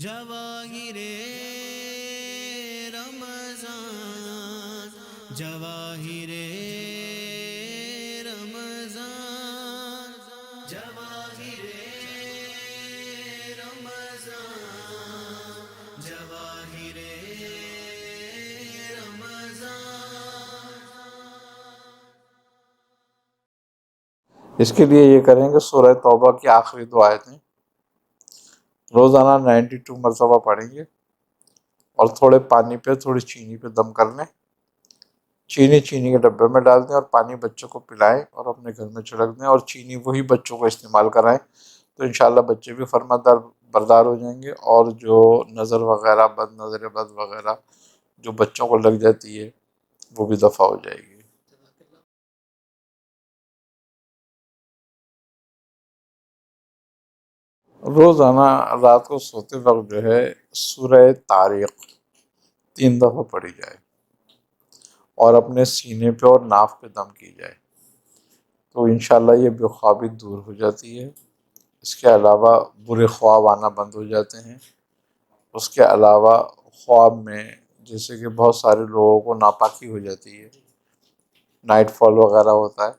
جواہر رمضان، جواہر رمضان، جواہر رمضان، جواہر رمضان۔ اس کے لیے یہ کریں کہ سورہ توبہ کی آخری دو آیتیں روزانہ 92 مرتبہ پڑھیں گے، اور تھوڑے پانی پہ تھوڑی چینی پہ دم کر لیں، چینی کے ڈبے میں ڈال دیں اور پانی بچوں کو پلائیں اور اپنے گھر میں چھڑک دیں، اور چینی وہی بچوں کو استعمال کرائیں، تو انشاءاللہ بچے بھی فرمانبردار بردار ہو جائیں گے، اور جو نظر وغیرہ نظر بد وغیرہ جو بچوں کو لگ جاتی ہے وہ بھی دفع ہو جائے گی۔ روزانہ رات کو سوتے وقت جو ہے سورہ طارق 3 دفعہ پڑھی جائے، اور اپنے سینے پہ اور ناف پہ دم کی جائے، تو انشاءاللہ یہ بے خوابی دور ہو جاتی ہے۔ اس کے علاوہ برے خواب آنا بند ہو جاتے ہیں۔ اس کے علاوہ خواب میں جیسے کہ بہت سارے لوگوں کو ناپاکی ہو جاتی ہے، نائٹ فال وغیرہ ہوتا ہے،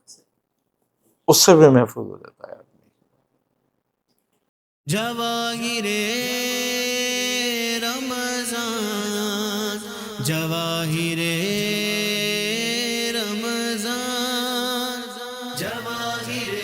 اس سے بھی محفوظ ہو جاتا ہے آدمی۔ جواہر رمضان، جواہر رمضان، جواہر